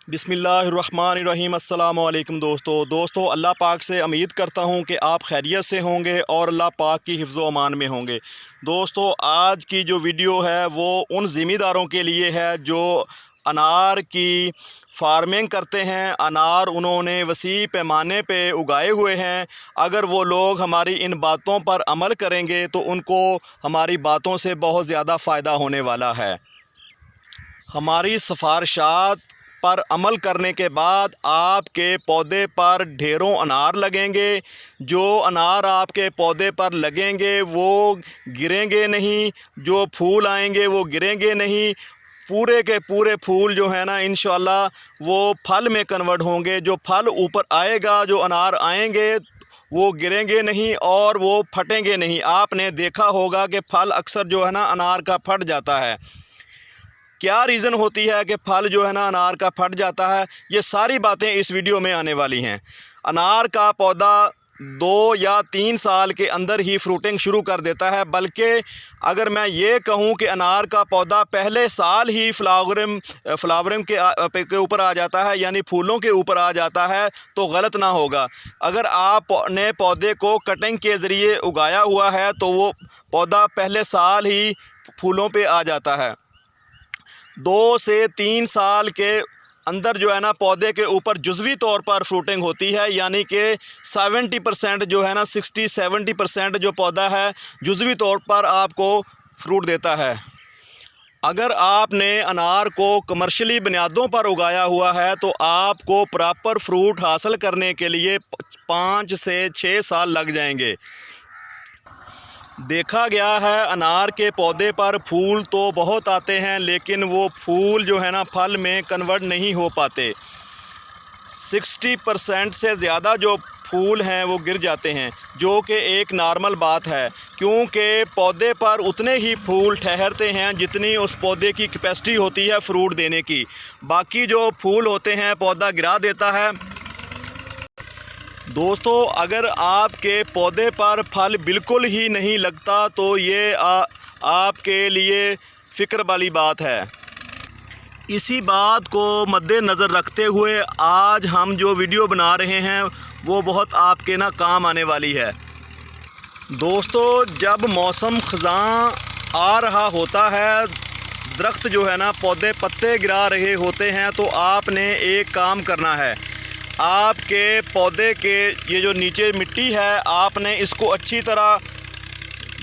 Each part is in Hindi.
बिस्मिल्लाहिर्रहमानिर्रहीम। अस्सलामुअलैकुम दोस्तों अल्लाह पाक से उम्मीद करता हूँ कि आप खैरियत से होंगे और अल्लाह पाक की हिफ्ज़ व अमान में होंगे। दोस्तों, आज की जो वीडियो है वो उन ज़मींदारों के लिए है जो अनार की फार्मिंग करते हैं। अनार उन्होंने वसी पैमाने पे उगाए हुए हैं। अगर वो लोग हमारी इन बातों पर अमल करेंगे तो उनको हमारी बातों से बहुत ज़्यादा फ़ायदा होने वाला है। हमारी सिफारिशात पर अमल करने के बाद आपके पौधे पर ढेरों अनार लगेंगे। जो अनार आपके पौधे पर लगेंगे वो गिरेंगे नहीं, जो फूल आएंगे वो गिरेंगे नहीं। पूरे के पूरे फूल जो है ना इंशाअल्लाह वो फल में कन्वर्ट होंगे। जो फल ऊपर आएगा, जो अनार आएंगे वो गिरेंगे नहीं और वो फटेंगे नहीं। आपने देखा होगा कि फल अक्सर जो है ना अनार का फट जाता है। क्या रीज़न होती है कि फल जो है ना अनार का फट जाता है, ये सारी बातें इस वीडियो में आने वाली हैं। अनार का पौधा 2 या 3 साल के अंदर ही फ्रूटिंग शुरू कर देता है, बल्कि अगर मैं ये कहूँ कि अनार का पौधा पहले साल ही फ्लावरिंग के ऊपर आ जाता है, यानी फूलों के ऊपर आ जाता है, तो गलत ना होगा। अगर आपने पौधे को कटिंग के ज़रिए उगाया हुआ है तो वो पौधा पहले साल ही फूलों पे आ जाता है। 2 से 3 साल के अंदर जो है ना पौधे के ऊपर जुज़वी तौर पर फ्रूटिंग होती है, यानी कि 70% जो है ना 60-70% जो पौधा है जुज़वी तौर पर आपको फ्रूट देता है। अगर आपने अनार को कमर्शियली बुनियादों पर उगाया हुआ है तो आपको प्रॉपर फ्रूट हासिल करने के लिए 5 से 6 साल लग जाएंगे। देखा गया है अनार के पौधे पर फूल तो बहुत आते हैं, लेकिन वो फूल जो है ना फल में कन्वर्ट नहीं हो पाते। 60% से ज़्यादा जो फूल हैं वो गिर जाते हैं, जो कि एक नॉर्मल बात है, क्योंकि पौधे पर उतने ही फूल ठहरते हैं जितनी उस पौधे की कैपेसिटी होती है फ्रूट देने की। बाकी जो फूल होते हैं पौधा गिरा देता है। दोस्तों, अगर आपके पौधे पर फल बिल्कुल ही नहीं लगता तो ये आपके लिए फ़िक्र वाली बात है। इसी बात को मद्देनज़र रखते हुए आज हम जो वीडियो बना रहे हैं वो बहुत आपके ना काम आने वाली है। दोस्तों, जब मौसम ख़ज़ां आ रहा होता है, दरख्त जो है ना पौधे पत्ते गिरा रहे होते हैं, तो आपने एक काम करना है। आपके पौधे के ये जो नीचे मिट्टी है आपने इसको अच्छी तरह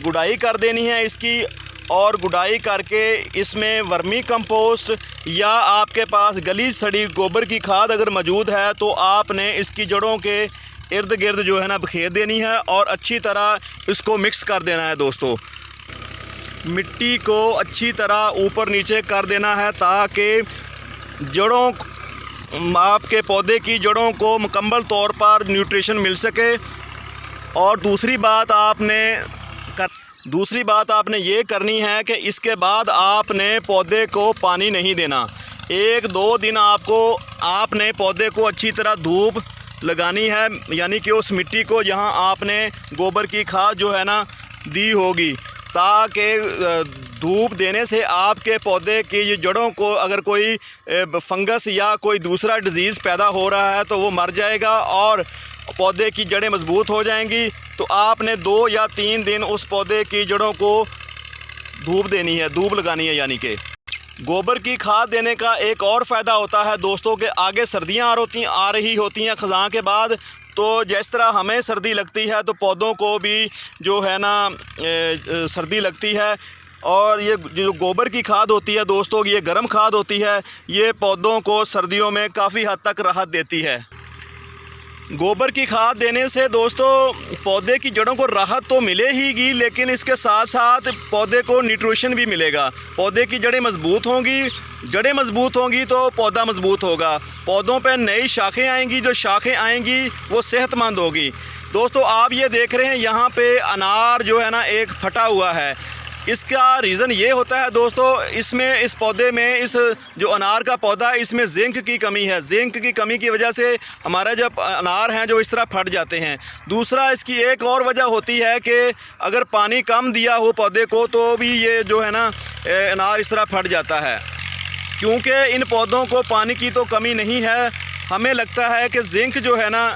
गुड़ाई कर देनी है इसकी, और गुड़ाई करके इसमें वर्मी कंपोस्ट या आपके पास गली सड़ी गोबर की खाद अगर मौजूद है तो आपने इसकी जड़ों के इर्द गिर्द जो है ना बखेर देनी है और अच्छी तरह इसको मिक्स कर देना है। दोस्तों, मिट्टी को अच्छी तरह ऊपर नीचे कर देना है ताकि जड़ों आपके पौधे की जड़ों को मुकम्मल तौर पर न्यूट्रिशन मिल सके। और दूसरी बात आपने ये करनी है कि इसके बाद आपने पौधे को पानी नहीं देना। 1-2 दिन आपने पौधे को अच्छी तरह धूप लगानी है, यानी कि उस मिट्टी को जहां आपने गोबर की खाद जो है ना दी होगी, ताकि धूप देने से आपके पौधे की ये जड़ों को अगर कोई फंगस या कोई दूसरा डिज़ीज़ पैदा हो रहा है तो वो मर जाएगा और पौधे की जड़ें मजबूत हो जाएंगी। तो आपने 2 या 3 दिन उस पौधे की जड़ों को धूप देनी है, धूप लगानी है। यानी कि गोबर की खाद देने का एक और फ़ायदा होता है दोस्तों कि आगे सर्दियाँ आ रही होती हैं ख़ज़ां के बाद, तो जिस तरह हमें सर्दी लगती है तो पौधों को भी जो है ना सर्दी लगती है। और ये जो गोबर की खाद होती है दोस्तों, ये गर्म खाद होती है, ये पौधों को सर्दियों में काफ़ी हद तक राहत देती है। गोबर की खाद देने से दोस्तों पौधे की जड़ों को राहत तो मिलेगी, लेकिन इसके साथ साथ पौधे को न्यूट्रिशन भी मिलेगा। पौधे की जड़ें मजबूत होंगी तो पौधा मजबूत होगा। पौधों पर नई शाखें आएंगी, जो शाखें आएंगी वो सेहतमंद होगी। दोस्तों, आप ये देख रहे हैं यहाँ पे अनार जो है ना एक फटा हुआ है। इसका रीज़न ये होता है दोस्तों, इस पौधे में इस जो अनार का पौधा है इसमें जिंक की कमी है। जिंक की कमी की वजह से हमारा जब अनार हैं जो इस तरह फट जाते हैं। दूसरा, इसकी एक और वजह होती है कि अगर पानी कम दिया हो पौधे को तो भी ये जो है ना अनार इस तरह फट जाता है। क्योंकि इन पौधों को पानी की तो कमी नहीं है। हमें लगता है कि जिंक जो है ना,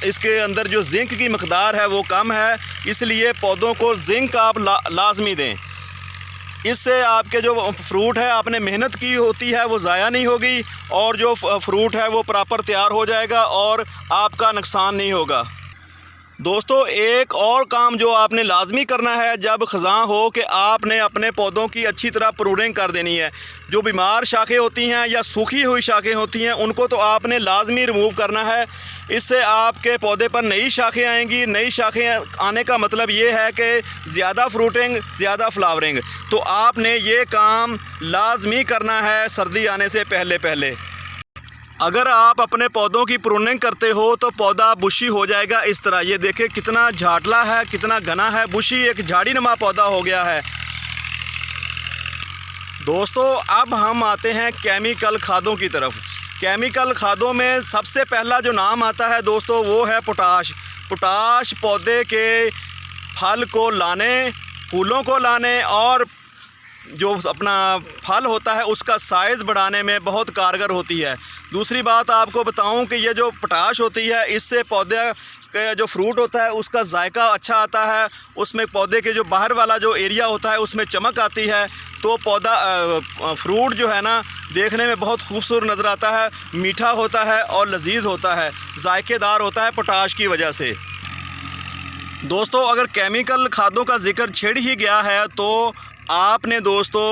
इसके अंदर जो जिंक की मकदार है वो कम है, इसलिए पौधों को जिंक आप लाजमी दें। इससे आपके जो फ्रूट है, आपने मेहनत की होती है वो ज़ाया नहीं होगी और जो फ्रूट है वो प्रॉपर तैयार हो जाएगा और आपका नुकसान नहीं होगा। दोस्तों, एक और काम जो आपने लाजमी करना है जब ख़ज़ां हो कि आपने अपने पौधों की अच्छी तरह प्रूनिंग कर देनी है। जो बीमार शाखें होती हैं या सूखी हुई शाखें होती हैं उनको तो आपने लाजमी रिमूव करना है। इससे आपके पौधे पर नई शाखें आएंगी। नई शाखें आने का मतलब ये है कि ज़्यादा फ्रूटिंग, ज़्यादा फ्लावरिंग। तो आपने ये काम लाजमी करना है सर्दी आने से पहले। अगर आप अपने पौधों की प्रूनिंग करते हो तो पौधा बुशी हो जाएगा इस तरह। ये देखें कितना झाटला है, कितना घना है। बुशी एक झाड़ी नुमा पौधा हो गया है। दोस्तों, अब हम आते हैं केमिकल खादों की तरफ। केमिकल खादों में सबसे पहला जो नाम आता है दोस्तों वो है पोटाश। पोटाश पौधे के फल को लाने, फूलों को लाने और जो अपना फल होता है उसका साइज़ बढ़ाने में बहुत कारगर होती है। दूसरी बात आपको बताऊं कि ये जो पोटाश होती है इससे पौधे का जो फ्रूट होता है उसका जायका अच्छा आता है। उसमें पौधे के जो बाहर वाला जो एरिया होता है उसमें चमक आती है। तो पौधा फ्रूट जो है ना देखने में बहुत खूबसूरत नज़र आता है, मीठा होता है और लजीज होता है, जायकेदार होता है पोटाश की वजह से। दोस्तों, अगर केमिकल खादों का जिक्र छिड़ ही गया है तो आपने दोस्तों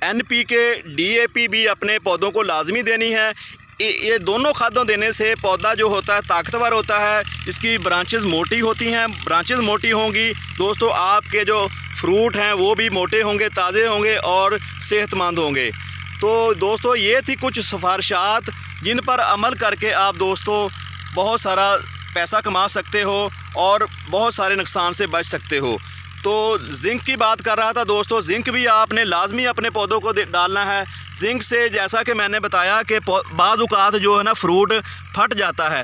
NPK, DAP भी अपने पौधों को लाजमी देनी है। ये दोनों खादों देने से पौधा जो होता है ताकतवर होता है, इसकी ब्रांचेस मोटी होती हैं। ब्रांचेस मोटी होंगी दोस्तों, आपके जो फ्रूट हैं वो भी मोटे होंगे, ताज़े होंगे और सेहतमंद होंगे। तो दोस्तों, ये थी कुछ सिफारिशात जिन पर अमल करके आप दोस्तों बहुत सारा पैसा कमा सकते हो और बहुत सारे नुकसान से बच सकते हो। तो जिंक की बात कर रहा था दोस्तों, जिंक भी आपने लाजमी अपने पौधों को डालना है। जिंक से जैसा कि मैंने बताया कि बाज़ औक़ात जो है ना फ्रूट फट जाता है।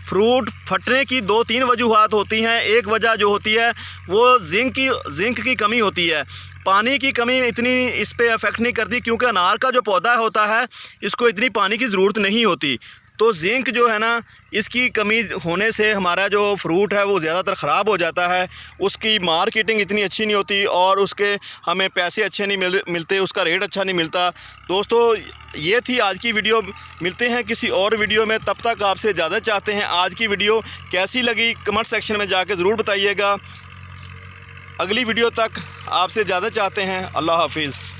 फ्रूट फटने की 2-3 वजूहात होती हैं। एक वजह जो होती है वो जिंक की कमी होती है। पानी की कमी इतनी इस पे अफेक्ट नहीं करती क्योंकि अनार का जो पौधा होता है इसको इतनी पानी की ज़रूरत नहीं होती। तो जिंक जो है ना इसकी कमी होने से हमारा जो फ्रूट है वो ज़्यादातर ख़राब हो जाता है। उसकी मार्केटिंग इतनी अच्छी नहीं होती और उसके हमें पैसे अच्छे नहीं मिलते, उसका रेट अच्छा नहीं मिलता। दोस्तों, ये थी आज की वीडियो। मिलते हैं किसी और वीडियो में, तब तक आपसे इजाज़त चाहते हैं। आज की वीडियो कैसी लगी कमेंट सेक्शन में जाके ज़रूर बताइएगा। अगली वीडियो तक आपसे इजाज़त चाहते हैं। अल्लाह हाफिज़।